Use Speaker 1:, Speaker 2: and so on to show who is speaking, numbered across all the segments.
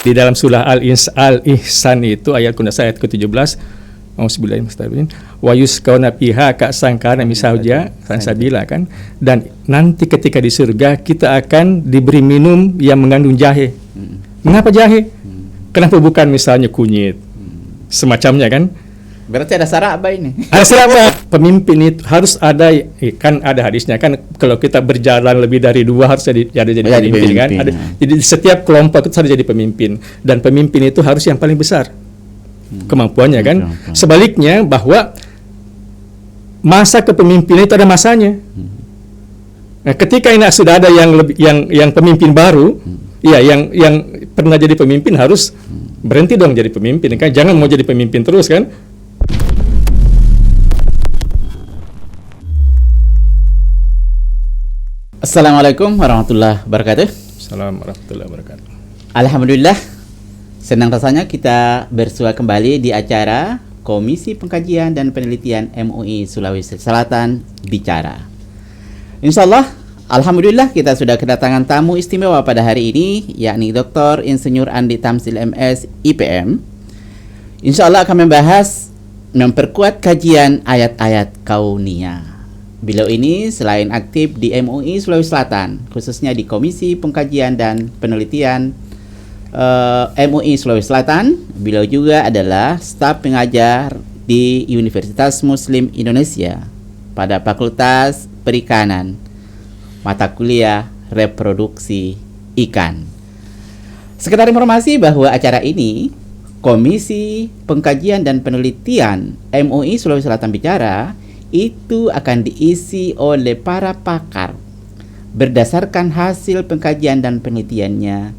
Speaker 1: Di dalam surah Al-Ihsan itu ayat ke-17, wa yusqawna fiha ka'san kana misauja sabila kan, dan nanti ketika di surga kita akan diberi minum yang mengandung jahe. Mengapa jahe? Kenapa bukan misalnya kunyit semacamnya kan?
Speaker 2: Berarti ada syarat apa ini?
Speaker 1: Ada syarat. Pemimpin itu harus ada, kan ada hadisnya kan, kalau kita berjalan lebih dari 2 harus jadi pemimpin kan. Jadi setiap kelompok itu harus jadi pemimpin, dan pemimpin itu harus yang paling besar kemampuannya kan. Sebaliknya bahwa masa kepemimpinan itu ada masanya. Nah, ketika ini sudah ada yang pemimpin baru, ya yang pernah jadi pemimpin harus berhenti dong jadi pemimpin kan. Jangan mau jadi pemimpin terus kan.
Speaker 2: Assalamualaikum warahmatullahi wabarakatuh.
Speaker 1: Assalamualaikum warahmatullahi wabarakatuh.
Speaker 2: Alhamdulillah, senang rasanya kita bersua kembali di acara Komisi Pengkajian dan Penelitian MUI Sulawesi Selatan Bicara. Insyaallah, alhamdulillah kita sudah kedatangan tamu istimewa pada hari ini, yakni Dr. Insinyur Andi Tamsil MS IPM. Insyaallah akan membahas memperkuat kajian ayat-ayat kauniyah. Beliau ini selain aktif di MUI Sulawesi Selatan, khususnya di Komisi Pengkajian dan Penelitian MUI Sulawesi Selatan, beliau juga adalah staf pengajar di Universitas Muslim Indonesia pada Fakultas Perikanan, mata kuliah reproduksi ikan. Sekedar informasi bahwa acara ini, Komisi Pengkajian dan Penelitian MUI Sulawesi Selatan Bicara, itu akan diisi oleh para pakar berdasarkan hasil pengkajian dan penelitiannya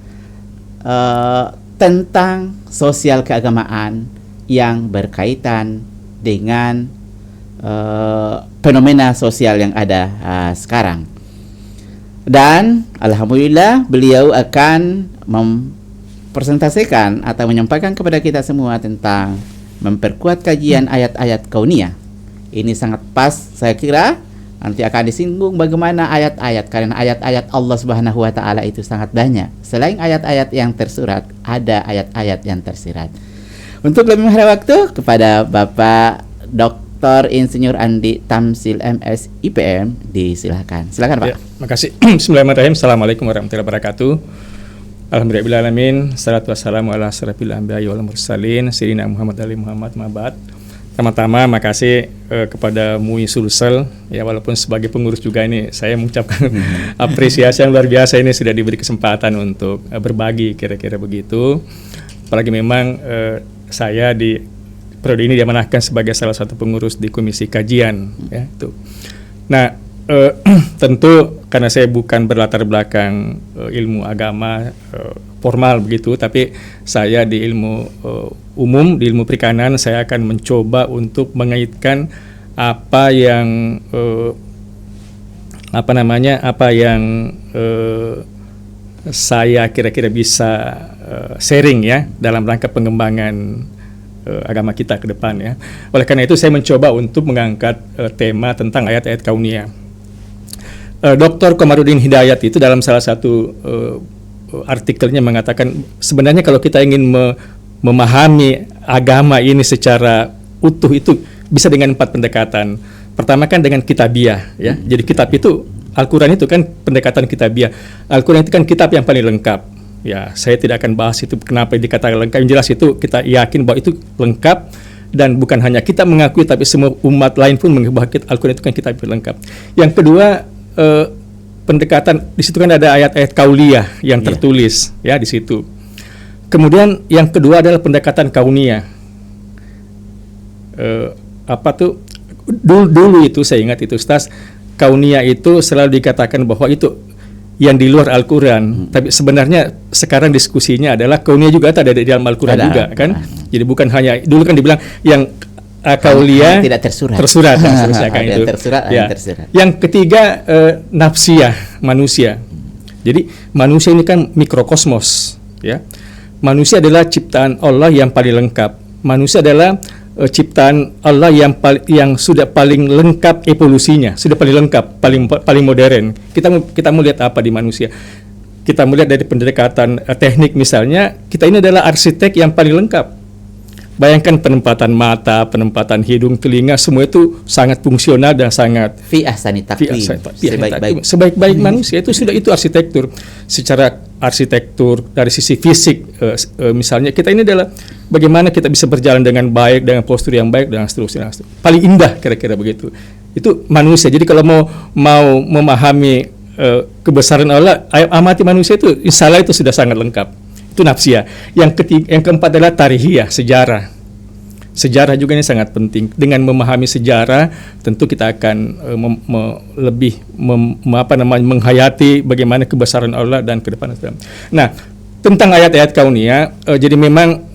Speaker 2: tentang sosial keagamaan yang berkaitan dengan fenomena sosial yang ada sekarang. Dan alhamdulillah beliau akan mempresentasikan atau menyampaikan kepada kita semua tentang memperkuat kajian ayat-ayat kauniyah. Ini sangat pas, saya kira nanti akan disinggung bagaimana ayat-ayat, karena ayat-ayat Allah Subhanahu wa taala itu sangat banyak. Selain ayat-ayat yang tersurat, ada ayat-ayat yang tersirat. Untuk lebih menghadap waktu kepada Bapak Dr. Insinyur Andi Tamsil MS IPM, disilahkan. Silakan Pak.
Speaker 1: Ya, makasih. Bismillahirrahmanirrahim. Assalamualaikum warahmatullahi wabarakatuh. Alhamdulillahirrahmanirrahim. Salatu wassalamu ala asyrafil anbiya'i wal mursalin sayyidina Muhammad ali Muhammad ma'bad. Pertama-tama makasih kepada MUI Sulsel, ya, walaupun sebagai pengurus juga ini saya mengucapkan apresiasi yang luar biasa, ini sudah diberi kesempatan untuk berbagi, kira-kira begitu. Apalagi memang saya di periode ini diamanahkan sebagai salah satu pengurus di Komisi Kajian, ya itu. Nah, tentu karena saya bukan berlatar belakang ilmu agama formal begitu, tapi saya di ilmu umum, di ilmu perikanan, saya akan mencoba untuk mengaitkan apa yang saya kira-kira bisa sharing ya dalam rangka pengembangan agama kita ke depan ya. Oleh karena itu saya mencoba untuk mengangkat tema tentang ayat-ayat kauniyah. Dr. Komarudin Hidayat itu dalam salah satu artikelnya mengatakan sebenarnya kalau kita ingin memahami agama ini secara utuh itu bisa dengan 4 pendekatan. Pertama kan dengan kitabiah ya. Jadi kitab itu Al-Quran itu kan pendekatan kitabiah. Al-Quran itu kan kitab yang paling lengkap. Ya, saya tidak akan bahas itu kenapa dikatakan lengkap. Yang jelas itu kita yakin bahwa itu lengkap, dan bukan hanya kita mengakui tapi semua umat lain pun mengakui bahwa Al-Quran itu kan kitab yang lengkap. Yang kedua, pendekatan di situ kan ada ayat-ayat kauliyah yang tertulis ya di situ. Kemudian yang kedua adalah pendekatan kauniyah. Dulu itu saya ingat itu Ustaz, kauniyah itu selalu dikatakan bahwa itu yang di luar Al-Quran, tapi sebenarnya sekarang diskusinya adalah kauniyah juga ada di dalam Al-Quran juga kan. Jadi bukan hanya dulu kan dibilang yang kauliyah
Speaker 2: tidak tersurat
Speaker 1: dan seterusnya kan itu.
Speaker 2: Tersurat.
Speaker 1: Yang ketiga nafsiyah, manusia. Jadi manusia ini kan mikrokosmos ya. Manusia adalah ciptaan Allah yang paling lengkap. Manusia adalah ciptaan Allah yang sudah paling lengkap evolusinya, sudah paling lengkap, paling modern. Kita mau lihat apa di manusia? kita melihat dari pendekatan teknik misalnya, kita ini adalah arsitek yang paling lengkap. Bayangkan penempatan mata, penempatan hidung, telinga, semua itu sangat fungsional dan sangat
Speaker 2: fi ahsani taqwim,
Speaker 1: sebaik-baik manusia. Itu arsitektur. Secara arsitektur dari sisi fisik, misalnya kita ini adalah bagaimana kita bisa berjalan dengan baik, dengan postur yang baik, dan seterusnya. Paling indah kira-kira begitu. Itu manusia. Jadi kalau mau memahami kebesaran Allah, amati manusia itu, insya Allah itu sudah sangat lengkap. Itu nafsiyah. Yang keempat adalah tarihiyah, sejarah. Sejarah juga ini sangat penting. Dengan memahami sejarah, tentu kita akan lebih menghayati bagaimana kebesaran Allah dan ke depan. Nah, tentang ayat-ayat kauniyah, jadi memang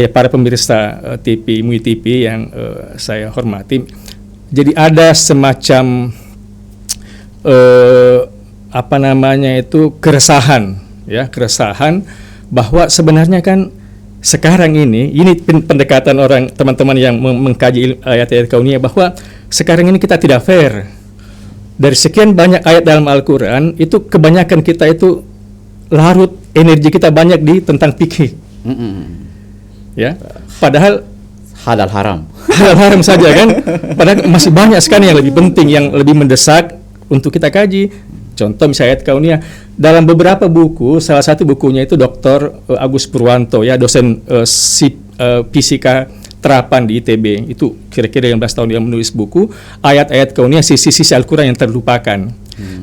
Speaker 1: para pemirsa TV, MUI TV yang saya hormati, jadi ada semacam keresahan, ya, keresahan bahwa sebenarnya kan sekarang ini pendekatan orang teman-teman yang mengkaji ayat-ayat kauniyah, bahwa sekarang ini kita tidak fair. Dari sekian banyak ayat dalam Al-Quran, itu kebanyakan kita itu larut energi kita banyak di tentang fikih. Ya, padahal
Speaker 2: halal haram
Speaker 1: saja kan. Padahal masih banyak sekali yang lebih penting, yang lebih mendesak untuk kita kaji. Contoh misalnya ayat kauniyah, dalam beberapa buku, salah satu bukunya itu Dr. Agus Purwanto, ya, dosen fisika terapan di ITB, itu kira-kira 15 tahun dia menulis buku ayat-ayat kauniyah, sisi-sisi Al-Quran yang terlupakan.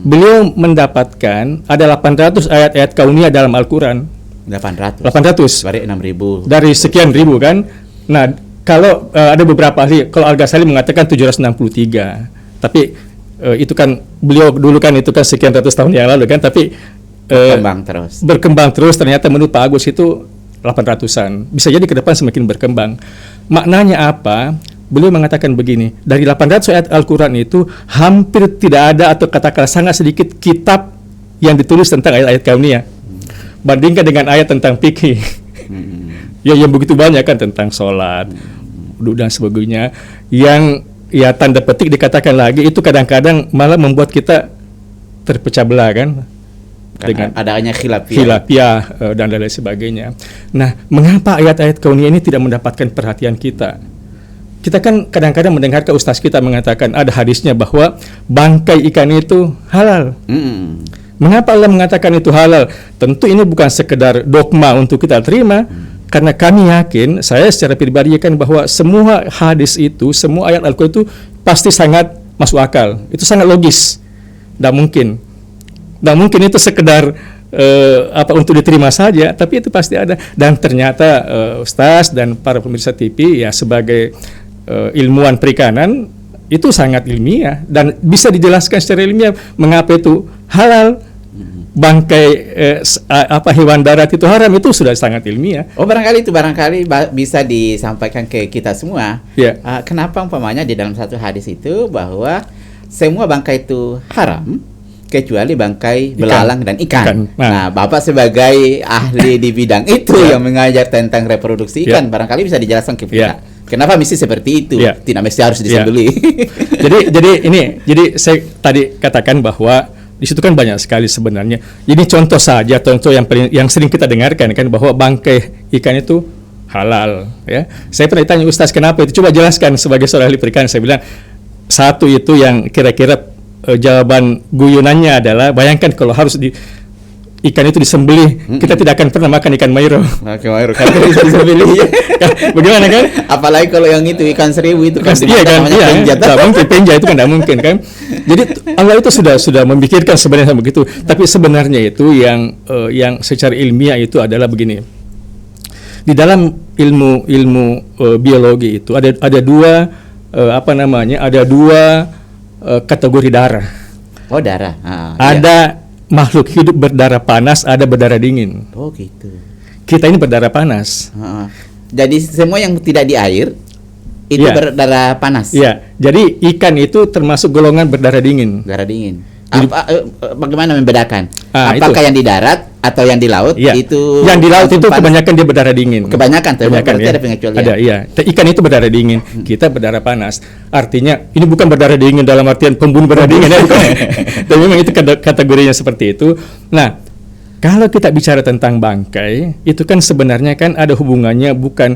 Speaker 1: Beliau mendapatkan ada 800 ayat-ayat kauniyah dalam Al-Quran. 800.
Speaker 2: Dari 6.000.
Speaker 1: Dari sekian ribu kan. Nah, kalau ada beberapa ahli, kalau Al-Ghazali mengatakan 763. Tapi itu kan beliau dulu kan itu kan sekian ratus tahun yang lalu kan, tapi berkembang terus ternyata menurut Pak Agus itu 800-an. Bisa jadi ke depan semakin berkembang. Maknanya apa? Beliau mengatakan begini, dari 800 ayat Al-Quran itu hampir tidak ada atau katakanlah sangat sedikit kitab yang ditulis tentang ayat-ayat kauniyah. Bandingkan dengan ayat tentang fikih. Yang begitu banyak kan, tentang sholat, wudhu dan sebagainya, yang ya tanda petik dikatakan lagi itu kadang-kadang malah membuat kita terpecah belah kan, dengan
Speaker 2: adanya
Speaker 1: khilafiyah dan lain sebagainya. Nah, mengapa ayat-ayat kauniyah ini tidak mendapatkan perhatian kita? Kita kan kadang-kadang mendengar ke ustaz kita mengatakan ada hadisnya bahwa bangkai ikan itu halal. Mengapa Allah mengatakan itu halal? Tentu ini bukan sekedar dogma untuk kita terima. Karena kami yakin, saya secara pribadi yakin bahwa semua hadis itu, semua ayat Al-Quran itu pasti sangat masuk akal. Itu sangat logis. Tidak mungkin itu sekedar untuk diterima saja, tapi itu pasti ada. Dan ternyata Ustaz dan para pemirsa TV ya sebagai ilmuwan perikanan itu sangat ilmiah dan bisa dijelaskan secara ilmiah mengapa itu halal. Bangkai hewan darat itu haram, itu sudah sangat ilmiah.
Speaker 2: Barangkali bisa disampaikan ke kita semua. Kenapa umpamanya di dalam satu hadis itu bahwa semua bangkai itu haram kecuali bangkai belalang dan ikan. Nah, Bapak sebagai ahli di bidang itu yang mengajar tentang reproduksi ikan, barangkali bisa dijelaskan ke kita. Kenapa mesti seperti itu? Tidak mesti harus disembelih.
Speaker 1: Jadi saya tadi katakan bahwa di situ kan banyak sekali sebenarnya. Ini contoh saja, contoh yang sering kita dengarkan kan, bahwa bangkai ikan itu halal. Ya, saya pernah tanya Ustaz kenapa itu? Coba jelaskan sebagai seorang ahli perikanan. Saya bilang satu itu yang kira-kira jawaban guyonannya adalah bayangkan kalau harus ikan itu disembelih, kita tidak akan pernah makan ikan mairo.
Speaker 2: Karena bisa disembelih.
Speaker 1: Bagaimana kan?
Speaker 2: Apalagi kalau yang itu ikan seribu itu kan
Speaker 1: penja itu kan tidak mungkin kan. Jadi Allah itu sudah memikirkan sebenarnya begitu. Tapi sebenarnya itu yang secara ilmiah itu adalah begini. Di dalam ilmu biologi itu ada dua kategori darah.
Speaker 2: Darah.
Speaker 1: Ada makhluk hidup berdarah panas, ada berdarah dingin.
Speaker 2: Gitu.
Speaker 1: Kita ini berdarah panas.
Speaker 2: Jadi semua yang tidak di air itu berdarah panas.
Speaker 1: Iya. Jadi ikan itu termasuk golongan berdarah dingin.
Speaker 2: Darah dingin. Bagaimana membedakan? Apakah yang di darat atau yang di laut? Itu
Speaker 1: yang di laut itu kebanyakan dia berdarah dingin.
Speaker 2: Kebanyakan ada pengecualian.
Speaker 1: Ada, iya. Ikan itu berdarah dingin, kita berdarah panas. Artinya ini bukan berdarah dingin dalam artian pembunuh berdarah dingin ya, bukan. Tapi memang itu kategorinya seperti itu. Nah, Kalau kita bicara tentang bangkai, itu kan sebenarnya kan ada hubungannya, bukan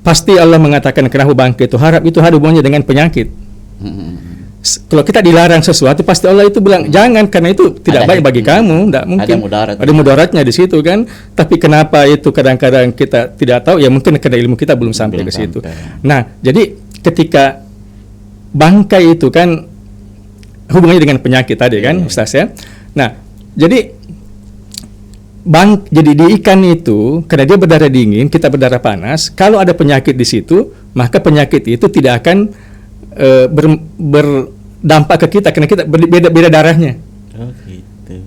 Speaker 1: pasti Allah mengatakan kenapa bangkai itu haram, itu ada hubungannya dengan penyakit. Kalau kita dilarang sesuatu, pasti Allah itu bilang jangan, karena itu tidak baik bagi kamu, tidak mungkin. Ada mudaratnya di situ kan. Tapi kenapa itu kadang-kadang kita tidak tahu? Ya mungkin karena ilmu kita belum sampai ke situ. Nah, jadi ketika bangkai itu kan hubungannya dengan penyakit tadi kan, Ustaz ya. Nah, jadi di ikan itu, karena dia berdarah dingin, kita berdarah panas. Kalau ada penyakit di situ, maka penyakit itu tidak akan berdampak ke kita, karena kita beda darahnya.
Speaker 2: Oh gitu.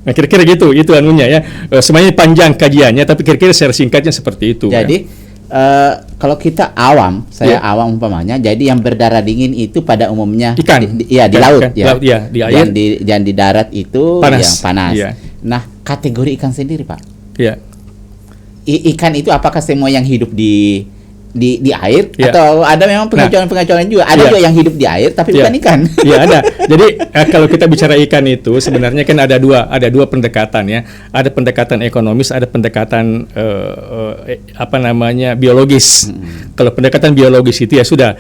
Speaker 1: Nah, kira-kira gitu, itu anunya ya. Semuanya panjang kajiannya, tapi kira-kira secara singkatnya seperti itu.
Speaker 2: Jadi kalau kita awam, saya awam umpamanya, jadi yang berdarah dingin itu pada umumnya
Speaker 1: ikan,
Speaker 2: di laut
Speaker 1: kan?
Speaker 2: ya.
Speaker 1: Laut, ya, di air.
Speaker 2: Yang di darat itu
Speaker 1: panas.
Speaker 2: yang panas.
Speaker 1: Ya.
Speaker 2: Nah, kategori ikan sendiri, Pak.
Speaker 1: Ya.
Speaker 2: Ikan itu apakah semua yang hidup di air,
Speaker 1: ya,
Speaker 2: atau ada memang pengecualian juga? Ada juga yang hidup di air tapi bukan ikan.
Speaker 1: Iya, ada. Jadi kalau kita bicara ikan itu sebenarnya kan ada dua pendekatan ya. Ada pendekatan ekonomis, ada pendekatan biologis. Kalau pendekatan biologis itu ya sudah,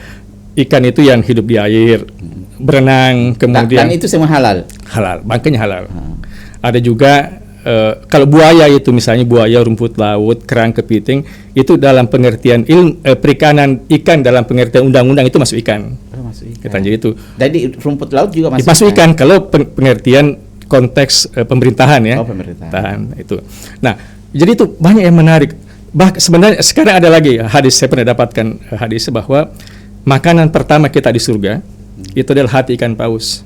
Speaker 1: ikan itu yang hidup di air, berenang, kemudian
Speaker 2: dan itu semua halal.
Speaker 1: Halal, bangkainya halal. Ada juga kalau buaya itu misalnya buaya, rumput laut, kerang, kepiting, itu dalam pengertian perikanan ikan, dalam pengertian undang-undang itu masuk ikan.
Speaker 2: Masuk ikan.
Speaker 1: Kita jadi itu.
Speaker 2: Jadi rumput laut juga
Speaker 1: masuk ikan kalau pengertian konteks pemerintahan ya.
Speaker 2: Pemerintahan
Speaker 1: itu. Nah, jadi itu banyak yang menarik. Sebenarnya sekarang ada lagi hadis, saya pernah dapatkan hadis bahwa makanan pertama kita di surga itu adalah hati ikan paus.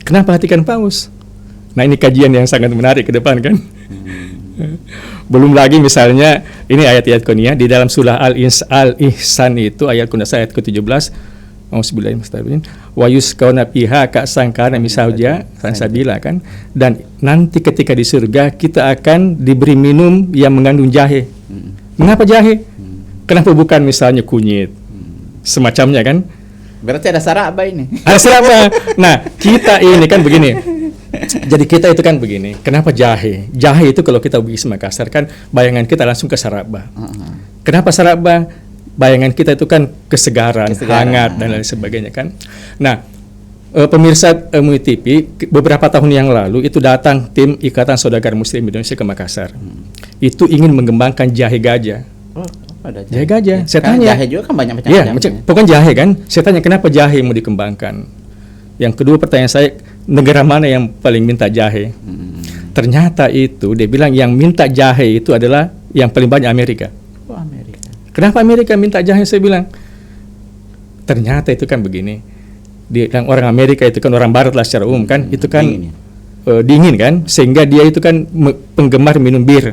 Speaker 1: Kenapa hati ikan paus? Nah, ini kajian yang sangat menarik ke depan kan. Belum lagi misalnya ini ayat-ayat Qur'an di dalam surah Al-Ihsan itu ayat kunasa ayat ke-17. Auzubillahi wa yusqawna fiha ka'san kana misauja sabila kan. Dan nanti ketika di surga kita akan diberi minum yang mengandung jahe. Mengapa jahe? Kenapa bukan misalnya kunyit? Semacamnya kan.
Speaker 2: Berarti ada saraba ini.
Speaker 1: Ada saraba. Nah, kita ini kan begini. Jadi kita itu kan begini, kenapa jahe? Jahe itu kalau kita bisa Makassar kan bayangan kita langsung ke saraba. Kenapa saraba? Bayangan kita itu kan kesegaran, hangat dan lain sebagainya kan. Nah, pemirsa MUI TV beberapa tahun yang lalu itu datang tim Ikatan Saudagar Muslim Indonesia ke Makassar. Itu ingin mengembangkan jahe gajah. Jahe gajah. Saya tanya.
Speaker 2: Jahe juga kan banyak macam.
Speaker 1: Ya, bukan jahe kan? Saya tanya kenapa jahe mau dikembangkan. Yang kedua pertanyaan saya, negara mana yang paling minta jahe? Ternyata itu dia bilang yang minta jahe itu adalah yang paling banyak Amerika.
Speaker 2: Oh, Amerika.
Speaker 1: Kenapa Amerika minta jahe? Saya bilang ternyata itu kan begini. Orang Amerika itu kan orang Barat lah secara umum kan, itu kan dingin kan, sehingga dia itu kan penggemar minum bir.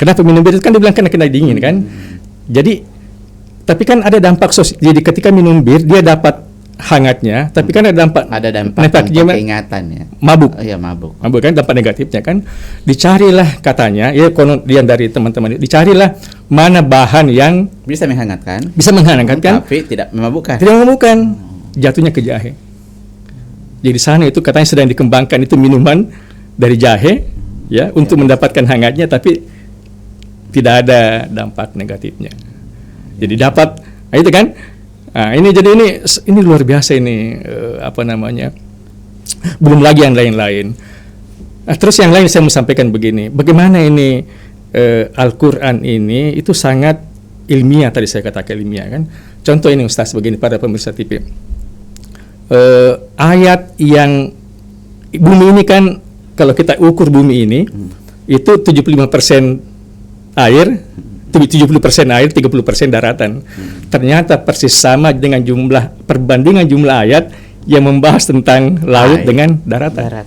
Speaker 1: Kenapa minum bir? Itu kan dibilang kena dingin kan. Jadi tapi kan ada dampak sosial. Jadi ketika minum bir dia dapat hangatnya, tapi kan ada dampak
Speaker 2: keingatan ya.
Speaker 1: Mabuk.
Speaker 2: Iya, mabuk.
Speaker 1: Mabuk kan dampak negatifnya kan. Dicarilah katanya, ya konon dia dari teman-teman, dicarilah mana bahan yang
Speaker 2: bisa menghangatkan.
Speaker 1: Tapi
Speaker 2: tidak memabukkan.
Speaker 1: Tidak memabukkan. Jatuhnya ke jahe. Jadi sana itu katanya sedang dikembangkan itu minuman dari jahe ya untuk mendapatkan hangatnya tapi tidak ada dampak negatifnya. Jadi dapat itu kan. Nah, ini jadi ini luar biasa ini belum lagi yang lain-lain. Nah, terus yang lain saya mau sampaikan begini, bagaimana ini Al-Quran ini itu sangat ilmiah, tadi saya katakan ilmiah kan. Contoh ini Ustaz begini pada pemirsa TV. Ayat yang bumi ini kan kalau kita ukur bumi ini itu 75% air, 70% air, 30% daratan. Ternyata persis sama dengan perbandingan jumlah ayat yang membahas tentang laut dengan daratan.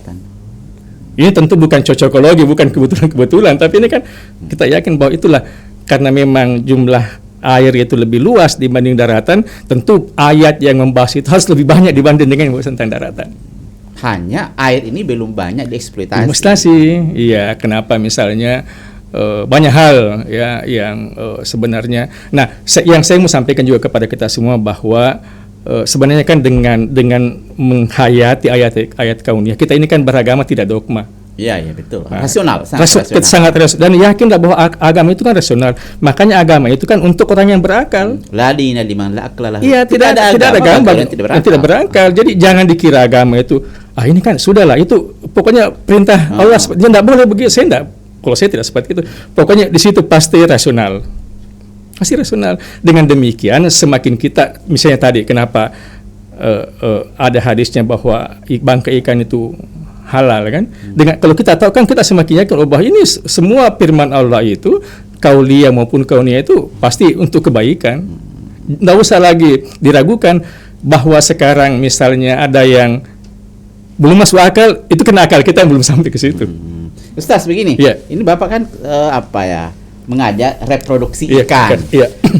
Speaker 1: Ini tentu bukan cocokologi, bukan kebetulan, tapi ini kan kita yakin bahwa itulah karena memang jumlah air itu lebih luas dibanding daratan, tentu ayat yang membahas itu harus lebih banyak dibanding dengan yang membahas tentang daratan.
Speaker 2: Hanya air ini belum banyak dieksploitasi.
Speaker 1: Iya, kenapa misalnya banyak hal ya yang sebenarnya. Nah, yang saya mau sampaikan juga kepada kita semua bahwa sebenarnya kan dengan menghayati ayat kauniyah, kita ini kan beragama tidak dogma.
Speaker 2: Iya, betul.
Speaker 1: Nah,
Speaker 2: Rasional,
Speaker 1: sangat rasional. Dan yakinlah bahwa agama itu kan rasional. Makanya agama itu kan untuk orang yang berakal.
Speaker 2: La dina liman la aqla lahu.
Speaker 1: Iya, tidak ada agama yang tidak berakal. Jadi jangan dikira agama itu ini kan sudahlah, itu pokoknya perintah Allah, dia tidak boleh begitu. Kalau saya tidak seperti itu. Pokoknya di situ pasti rasional. Pasti rasional. Dengan demikian semakin kita, misalnya tadi kenapa ada hadisnya bahwa bangkai ikan itu halal kan? Dengan kalau kita tahu kan, kita semakin yakin bahwa ini semua firman Allah itu kauliyah maupun kauniyah itu pasti untuk kebaikan. Tidak usah lagi diragukan bahwa sekarang misalnya ada yang belum masuk akal, itu kena akal kita yang belum sampai ke situ.
Speaker 2: Ustaz, begini, ini Bapak kan mengajak reproduksi ikan.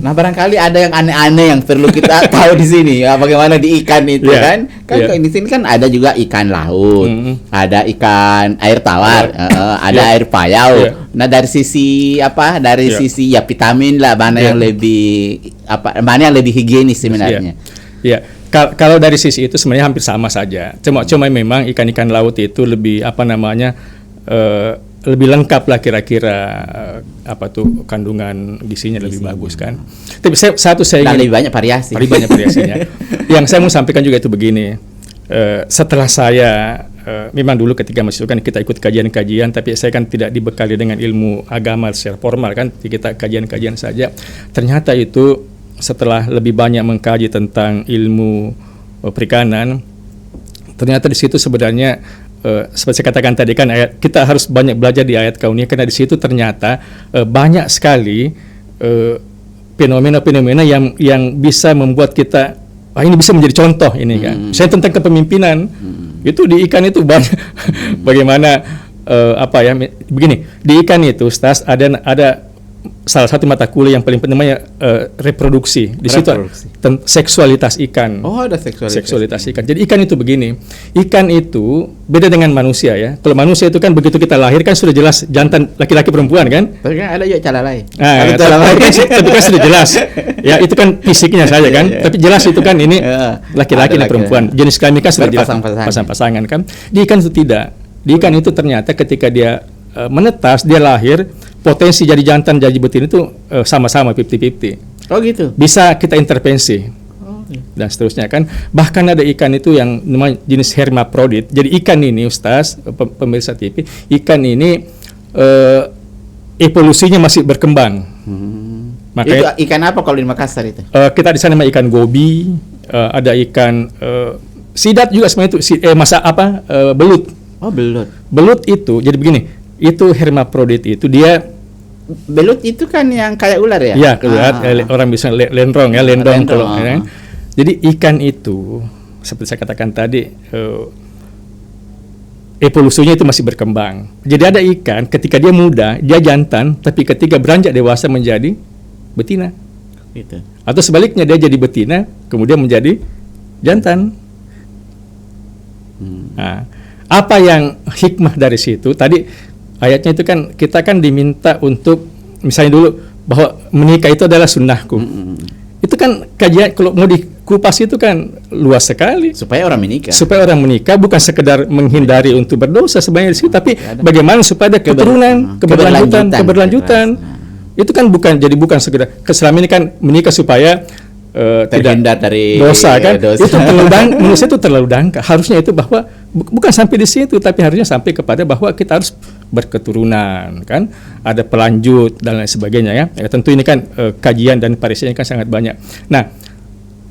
Speaker 2: Nah, barangkali ada yang aneh-aneh yang perlu kita tahu di sini ya, bagaimana di ikan itu kan di sini kan ada juga ikan laut, ada ikan air tawar, ada air payau. Nah, dari sisi sisi vitamin lah, mana yang lebih mana yang lebih higienis sebenarnya.
Speaker 1: Kalau dari sisi itu sebenarnya hampir sama saja. Cuma memang ikan-ikan laut itu lebih lebih lengkap lah kira-kira kandungan gizinya lebih bagus kan. Tapi saya ingin
Speaker 2: lebih banyak variasi.
Speaker 1: Lebih banyak variasinya. Yang saya mau sampaikan juga itu begini. Setelah saya memang dulu ketika masih kan kita ikut kajian-kajian, tapi saya kan tidak dibekali dengan ilmu agama secara formal kan, kita kajian-kajian saja. Ternyata itu setelah lebih banyak mengkaji tentang ilmu perikanan, ternyata di situ sebenarnya seperti saya katakan tadi kan, kita harus banyak belajar di ayat kauniyah, karena di situ ternyata banyak sekali fenomena-fenomena yang bisa membuat kita ini bisa menjadi contoh ini kan. Saya tentang kepemimpinan itu di ikan itu banyak bagaimana begini, di ikan itu Ustaz ada salah satu mata kuliah yang paling penting namanya reproduksi. Di situ seksualitas ikan.
Speaker 2: Oh, ada seksualitas
Speaker 1: ikan. Jadi ikan itu begini. Ikan itu beda dengan manusia ya. Kalau manusia itu kan begitu kita lahir kan sudah jelas jantan laki-laki perempuan kan?
Speaker 2: Tapi kan ada juga calalai.
Speaker 1: Tapi kan sudah jelas. Ya, itu kan fisiknya saja kan. Tapi jelas itu kan ini laki-laki dan perempuan. Jenis kelamin kan sudah jelas pasang-pasangan kan. Di ikan itu tidak. Di ikan itu ternyata ketika dia menetas, dia lahir, potensi jadi jantan jadi betina itu sama-sama 50-50.
Speaker 2: Oh gitu.
Speaker 1: Bisa kita intervensi. Dan seterusnya kan. Bahkan ada ikan itu yang namanya jenis hermaprodit. Jadi ikan ini Ustaz, pemirsa TV, ikan ini evolusinya masih berkembang.
Speaker 2: Makanya, itu ikan apa kalau di Makassar itu?
Speaker 1: Kita di sana nama ikan gobi, ada ikan sidat juga sebenarnya itu belut.
Speaker 2: Oh, belut.
Speaker 1: Belut itu jadi begini. Itu hermaprodit itu dia
Speaker 2: belut itu kan yang kayak ular ya?
Speaker 1: Iya, orang bisa lendrong kalau ya. Jadi ikan itu seperti saya katakan tadi evolusinya itu masih berkembang. Jadi ada ikan ketika dia muda dia jantan, tapi ketika beranjak dewasa menjadi betina.
Speaker 2: Gitu.
Speaker 1: Atau sebaliknya dia jadi betina kemudian menjadi jantan. Nah, apa yang hikmah dari situ? Tadi ayatnya itu kan kita kan diminta untuk misalnya dulu bahwa menikah itu adalah sunnahku. Itu kan kajian kalau mau dikupas itu kan luas sekali.
Speaker 2: Supaya orang menikah
Speaker 1: bukan sekedar menghindari untuk berdosa sebenarnya di situ, tapi bagaimana supaya ada keturunan, keberlanjutan. Itu kan bukan sekedar selama ini kan menikah supaya
Speaker 2: terhindar dari
Speaker 1: dosa kan. Itu menurut saya itu terlalu dangkal. Harusnya itu bahwa bukan sampai di situ, tapi harusnya sampai kepada bahwa kita harus berketurunan kan, ada pelanjut dan lain sebagainya ya. Tentu ini kan kajian dan variasinya kan sangat banyak. Nah,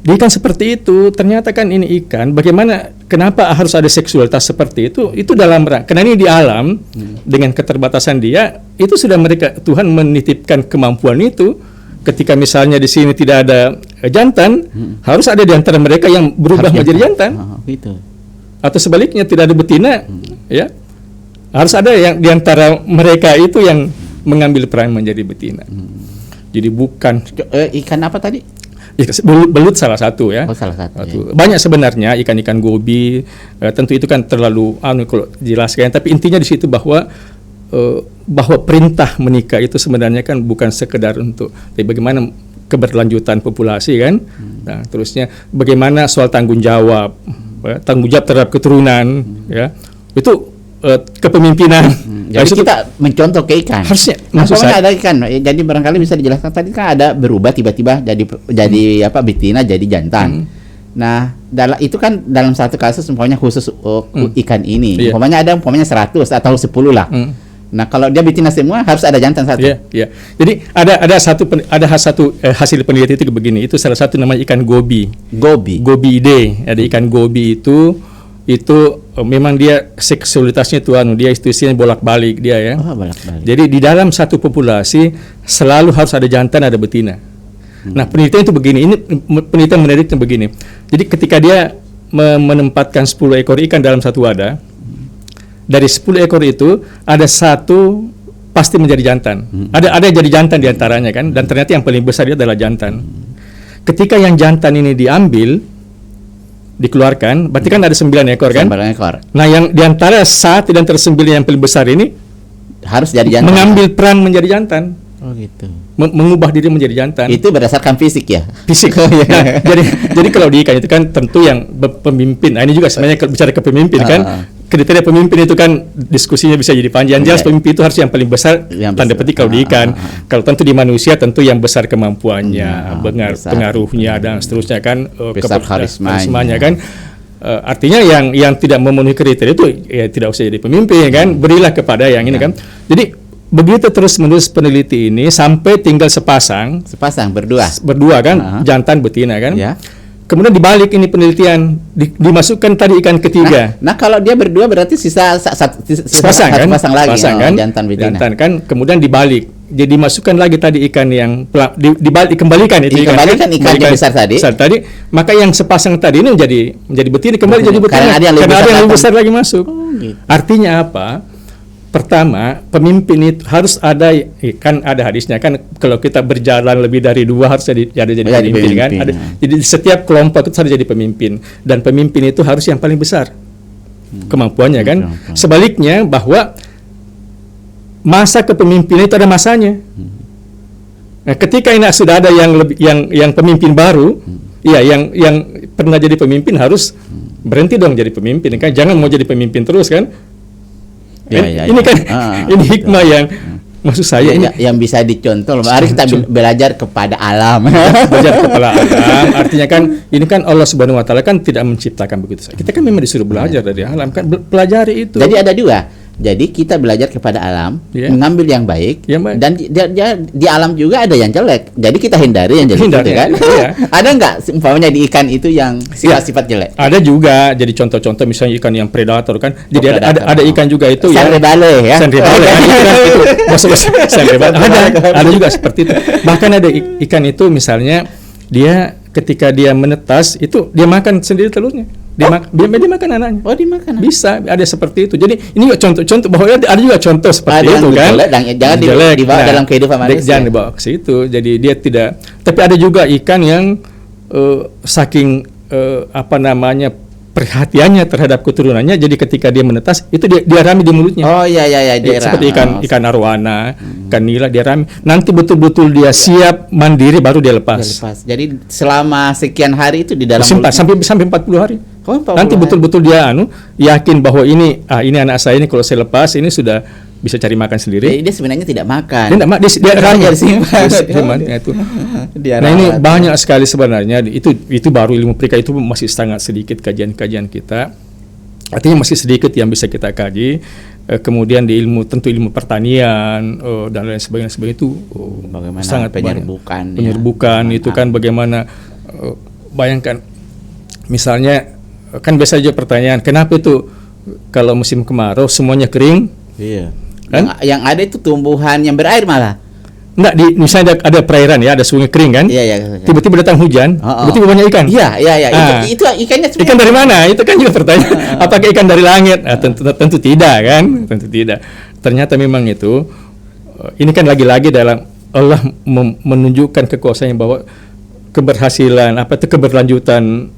Speaker 1: di ikan seperti itu ternyata kan ini ikan kenapa harus ada seksualitas seperti itu dalam rangka karena ini di alam dengan keterbatasan dia itu sudah Tuhan menitipkan kemampuan itu. Ketika misalnya di sini tidak ada jantan, harus ada di antara mereka yang berubah menjadi jantan.
Speaker 2: Gitu.
Speaker 1: Atau sebaliknya tidak ada betina, ya. Harus ada yang di antara mereka itu yang mengambil peran menjadi betina. Jadi bukan
Speaker 2: ikan apa tadi?
Speaker 1: Belut salah satu ya.
Speaker 2: Oh, salah satu. Ya.
Speaker 1: Banyak sebenarnya ikan-ikan gobi, tentu itu kan terlalu kalau jelaskan, tapi intinya di situ bahwa perintah menikah itu sebenarnya kan bukan sekedar untuk, tapi bagaimana keberlanjutan populasi kan. Nah, terusnya bagaimana soal tanggung jawab terhadap keturunan ya. Itu kepemimpinan.
Speaker 2: Jadi kita mencontoh ke ikan.
Speaker 1: Harusnya
Speaker 2: Maksudnya ada ikan. Jadi barangkali bisa dijelaskan tadi kan ada berubah tiba-tiba jadi betina jadi jantan. Nah, itu kan dalam satu kasus umpamanya khusus ikan ini. Umpamanya 100 atau 10 lah. Nah, kalau dia betina semua harus ada jantan satu.
Speaker 1: Iya. Jadi ada satu hasil penelitian itu begini. Itu salah satu namanya ikan gobi. Gobiidae. Ada ikan gobi itu memang dia seksualitasnya dia istrinya bolak-balik dia ya.
Speaker 2: Bolak-balik.
Speaker 1: Jadi di dalam satu populasi selalu harus ada jantan, ada betina. Nah, penelitian itu begini. Ini penelitian menariknya begini. Jadi ketika dia menempatkan 10 ekor ikan dalam satu wadah, dari 10 ekor itu ada satu pasti menjadi jantan. Ada yang jadi jantan di antaranya kan, dan ternyata yang paling besar dia adalah jantan. Ketika yang jantan ini dikeluarkan, berarti kan ada 9 ekor kan?
Speaker 2: 9 ekor.
Speaker 1: Nah, yang di antara 1 dan 9 yang paling besar ini
Speaker 2: harus jadi jantan.
Speaker 1: Mengambil peran menjadi jantan.
Speaker 2: Oh gitu.
Speaker 1: Mengubah diri menjadi jantan.
Speaker 2: Itu berdasarkan fisik ya?
Speaker 1: Fisik. Nah, jadi kalau di ikan itu kan tentu yang pemimpin. Nah, ini juga sebenarnya bicara ke pemimpin kan. Kriteria pemimpin itu kan diskusinya bisa jadi panjang. Jelas pemimpin itu harus yang paling besar, tanda petik kalau di ikan. Kalau tentu di manusia tentu yang besar kemampuannya, pengaruhnya dan seterusnya kan,
Speaker 2: besar karismanya
Speaker 1: kan. Artinya yang tidak memenuhi kriteria itu ya tidak usah jadi pemimpin kan. Berilah kepada yang ini kan. Jadi begitu terus-menerus peneliti ini sampai tinggal sepasang berdua kan, jantan betina kan. Kemudian dibalik ini penelitian, dimasukkan tadi ikan ketiga.
Speaker 2: Nah kalau dia berdua berarti sisa
Speaker 1: sepasang kan?
Speaker 2: Lagi
Speaker 1: kan?
Speaker 2: Jantan betina.
Speaker 1: Jantan kan, kemudian dibalik. Jadi dimasukkan lagi tadi ikan yang dikembalikan itu
Speaker 2: ikan yang besar tadi.
Speaker 1: Maka yang sepasang tadi ini menjadi betina, kembali jadi betina.
Speaker 2: Karena ada yang
Speaker 1: lebih besar lagi masuk.
Speaker 2: Gitu.
Speaker 1: Artinya apa? Pertama, pemimpin itu harus ada, kan ada hadisnya kan, kalau kita berjalan lebih dari 2 harus jadi pemimpin kan. Jadi setiap kelompok itu harus jadi pemimpin, dan pemimpin itu harus yang paling besar kemampuannya kan. Sebaliknya bahwa masa kepemimpinan itu ada masanya. Nah, ketika ini sudah ada yang pemimpin baru, yang pernah jadi pemimpin harus berhenti dong jadi pemimpin kan, jangan mau jadi pemimpin terus kan. Ini kan ini hikmah yang maksud saya ini
Speaker 2: yang bisa dicontoh. Mari kita belajar kepada alam.
Speaker 1: Belajar kepada alam. Artinya kan ini kan Allah Subhanahu Wa Taala kan tidak menciptakan begitu saja. Kita kan memang disuruh belajar dari alam kan, pelajari itu.
Speaker 2: Jadi ada 2. Jadi kita belajar kepada alam, mengambil yang baik. Dan di alam juga ada yang jelek. Jadi kita hindari yang jelek, kan? Ada nggak umpamanya di ikan itu yang sifat-sifat jelek?
Speaker 1: Ada juga. Jadi contoh-contoh misalnya ikan yang predator kan. Jadi ada ikan juga itu
Speaker 2: Sanrebale ya.
Speaker 1: Sanrebale. Ada juga seperti itu. Bahkan ada ikan itu misalnya dia ketika dia menetas itu dia makan sendiri telurnya. Dia makan anaknya.
Speaker 2: Dimakan.
Speaker 1: Bisa, ada seperti itu. Jadi ini contoh-contoh bahwa ada juga contoh seperti itu kan.
Speaker 2: Jangan dibawa dalam kehidupan manusia.
Speaker 1: Jangan dibawa ke situ. Jadi dia tidak. Tapi ada juga ikan yang saking perhatiannya terhadap keturunannya, jadi ketika dia menetas itu dia rami di mulutnya. Seperti ikan arwana, ikan nila, dia rami. Nanti betul-betul dia siap mandiri baru dia lepas.
Speaker 2: Jadi selama sekian hari itu di dalam
Speaker 1: sampai 40 hari. Nanti betul-betul dia yakin bahwa ini anak saya ini kalau saya lepas ini sudah bisa cari makan sendiri.
Speaker 2: Jadi dia sebenarnya tidak makan.
Speaker 1: Dia rami simpan itu. Nah ini banyak sekali sebenarnya. Itu baru ilmu perika, itu masih sangat sedikit kajian-kajian kita. Artinya masih sedikit yang bisa kita kaji. Kemudian di tentu ilmu pertanian dan lain sebagainya itu
Speaker 2: bagaimana
Speaker 1: sangat
Speaker 2: penyerbukan
Speaker 1: itu kan bagaimana bayangkan misalnya kan biasa aja pertanyaan, kenapa itu kalau musim kemarau semuanya kering?
Speaker 2: Iya. Kan? Yang ada itu tumbuhan yang berair malah.
Speaker 1: Enggak, misalnya ada perairan ya, ada sungai kering kan?
Speaker 2: Iya.
Speaker 1: Tiba-tiba datang hujan, tiba-tiba banyak ikan.
Speaker 2: Iya. Itu ikannya
Speaker 1: ikan dari mana? Itu kan juga pertanyaan. Apakah ikan dari langit? Tentu tidak kan? Tentu tidak. Ternyata memang itu ini kan lagi-lagi dalam Allah menunjukkan kekuasaannya bahwa keberhasilan keberlanjutan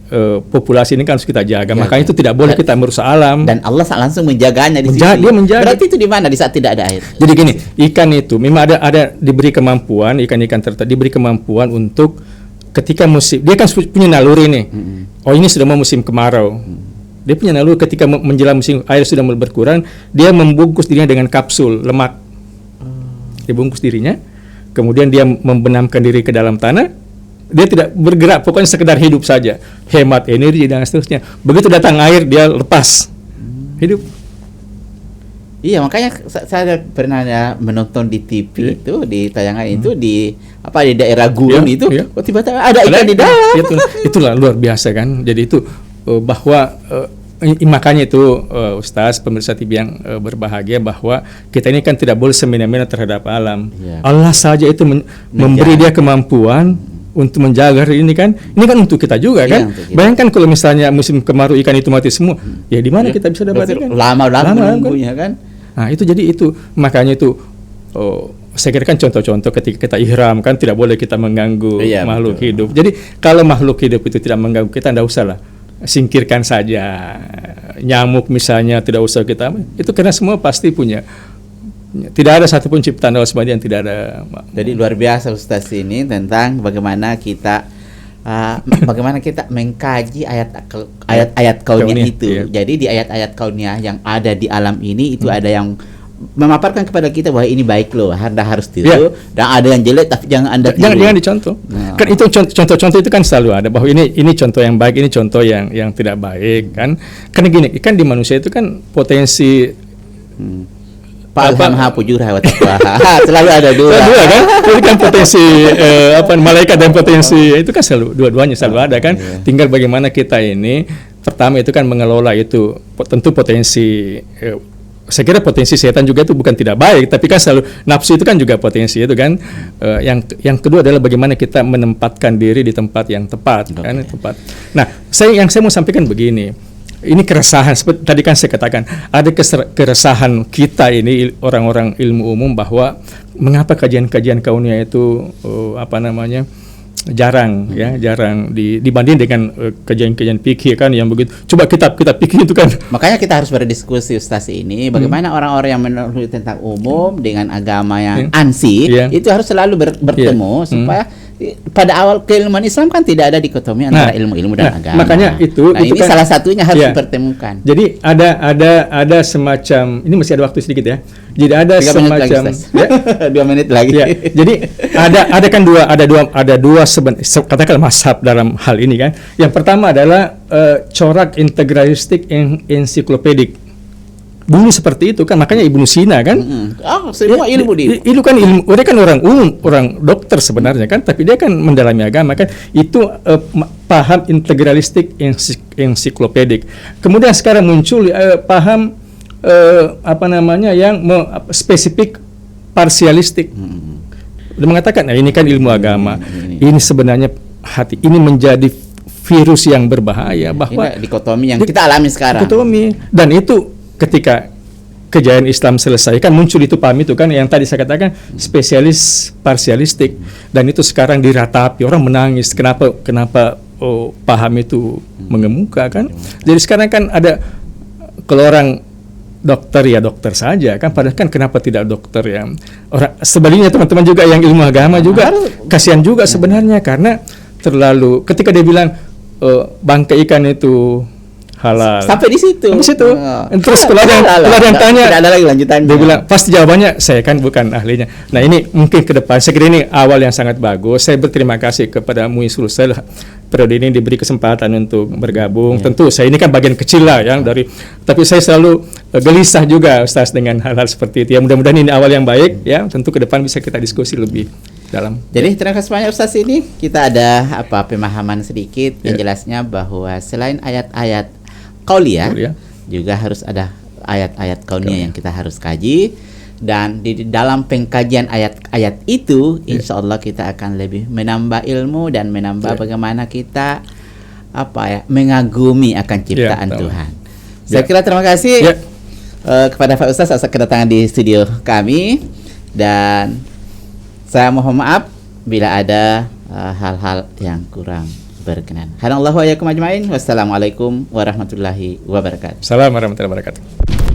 Speaker 1: populasi ini kan harus kita jaga. Makanya itu tidak boleh kita merusak alam.
Speaker 2: Dan Allah langsung menjaganya di situ.
Speaker 1: Dia menjaga.
Speaker 2: Berarti itu di mana di saat tidak ada air?
Speaker 1: Jadi gini, ikan itu memang ada diberi kemampuan, ikan-ikan tertentu diberi kemampuan untuk ketika musim, dia kan punya naluri nih. Oh, ini sudah mau musim kemarau. Dia punya naluri ketika menjelang musim air sudah mulai berkurang, dia membungkus dirinya dengan kapsul lemak. Dia bungkus dirinya, kemudian dia membenamkan diri ke dalam tanah. Dia tidak bergerak, pokoknya sekedar hidup saja, hemat energi dan seterusnya. Begitu datang air, dia lepas hidup.
Speaker 2: Iya, makanya saya pernah menonton di TV itu, di tayangan itu di daerah gurun itu, oh, tiba-tiba ada ikan di dalam.
Speaker 1: Itulah luar biasa kan. Jadi itu bahwa makanya itu Ustaz, pemirsa TV yang berbahagia, bahwa kita ini kan tidak boleh semena-mena terhadap alam. Allah saja itu memberi dia kemampuan untuk menjaga ini kan untuk kita juga kan. Bayangkan kalau misalnya musim kemarau ikan itu mati semua, ya di mana kita bisa dapat ikan?
Speaker 2: Lama menunggunya kan.
Speaker 1: Nah itu jadi itu makanya itu saya kira kan contoh-contoh ketika kita ihram kan tidak boleh kita mengganggu makhluk hidup. Jadi kalau makhluk hidup itu tidak mengganggu kita, tidak usah lah, singkirkan saja. Nyamuk misalnya tidak usah kita, itu karena semua pasti punya. Tidak ada satupun ciptaan Allah SWT yang tidak ada.
Speaker 2: Jadi luar biasa Ustaz ini tentang bagaimana kita mengkaji ayat kauniyah itu. Jadi di ayat-ayat kauniyah yang ada di alam ini itu ada yang memaparkan kepada kita bahwa ini baik loh, Anda harus tiru, dan ada yang jelek tapi jangan Anda tiru.
Speaker 1: Jangan dicontoh. Kan itu contoh-contoh itu kan selalu ada bahwa ini contoh yang baik, ini contoh yang tidak baik kan. Karena gini, kan di manusia itu kan potensi
Speaker 2: Alhamha pujurah wa taqwaha. Selalu ada dua
Speaker 1: kan? Itu kan potensi malaikat dan potensi itu kan selalu dua-duanya selalu ada kan. Tinggal bagaimana kita ini pertama itu kan mengelola itu tentu potensi saya kira potensi setan juga itu bukan tidak baik, tapi kan selalu nafsu itu kan juga potensi itu kan. Yang kedua adalah bagaimana kita menempatkan diri di tempat yang tepat kan, tepat. Nah, saya mau sampaikan begini. Ini keresahan, seperti tadi kan saya katakan, ada keresahan kita ini orang-orang ilmu umum bahwa mengapa kajian-kajian kauniyah itu jarang dibanding dengan kajian-kajian fikih kan yang begitu. Coba kitab fikih itu kan.
Speaker 2: Makanya kita harus berdiskusi Ustaz ini bagaimana orang-orang yang meneliti tentang umum dengan agama yang ansih itu harus selalu bertemu supaya pada awal keilmuan Islam kan tidak ada dikotomi antara ilmu-ilmu dan agama. Makanya itu ini kan salah satunya harus dipertemukan.
Speaker 1: Jadi ada semacam, ini masih ada waktu sedikit ya. Jadi ada
Speaker 2: 3
Speaker 1: semacam
Speaker 2: menit 2 menit lagi.
Speaker 1: Jadi ada dua katakanlah mazhab dalam hal ini kan. Yang pertama adalah corak integralistik ensiklopedik. Dulu seperti itu kan, makanya Ibnu Sina kan.
Speaker 2: Semua ilmu
Speaker 1: itu kan ilmu, dia kan orang umum, orang dokter sebenarnya kan, tapi dia kan mendalami agama kan. Itu paham integralistik ensiklopedik. Kemudian sekarang muncul paham yang spesifik parsialistik. Dia mengatakan, ini kan ilmu agama. Ini sebenarnya ini menjadi virus yang berbahaya, bahwa
Speaker 2: dikotomi yang kita alami sekarang.
Speaker 1: Dikotomi, dan itu ketika kejayaan Islam selesai kan muncul itu paham itu kan yang tadi saya katakan spesialis parsialistik, dan itu sekarang diratapi, orang menangis kenapa paham itu mengemuka kan. Jadi sekarang kan ada, kalau orang dokter ya dokter saja kan, padahal kan kenapa tidak dokter ya orang. Sebaliknya teman-teman juga yang ilmu agama juga kasihan juga sebenarnya, karena terlalu ketika dia bilang bangkai ikan itu halal.
Speaker 2: Sampai di situ.
Speaker 1: Terus kalau ada yang tanya,
Speaker 2: tidak ada lagi lanjutannya.
Speaker 1: Dia bilang pasti jawabannya saya kan bukan ahlinya. Nah ini mungkin ke depan, saya kira ini awal yang sangat bagus. Saya berterima kasih kepada MUI Sulsel periode ini diberi kesempatan untuk bergabung. Tentu saya ini kan bagian kecil lah yang dari, tapi saya selalu gelisah juga Ustaz dengan hal-hal seperti itu. Ya mudah-mudahan ini awal yang baik ya. Tentu ke depan bisa kita diskusi lebih dalam.
Speaker 2: Jadi terima kasih banyak Ustaz, ini kita ada pemahaman sedikit yang jelasnya bahwa selain ayat-ayat kauliyah juga harus ada ayat-ayat kauniyah yang kita harus kaji, dan di dalam pengkajian ayat-ayat itu insya Allah kita akan lebih menambah ilmu dan menambah bagaimana kita mengagumi akan ciptaan Tuhan. Saya kira terima kasih kepada Pak Ustaz atas kedatangan di studio kami, dan saya mohon maaf bila ada hal-hal yang kurang berkenan. Hadanallahu wa iyyakum ajmain. Wassalamualaikum warahmatullahi wabarakatuh.
Speaker 1: Assalamualaikum warahmatullahi wabarakatuh.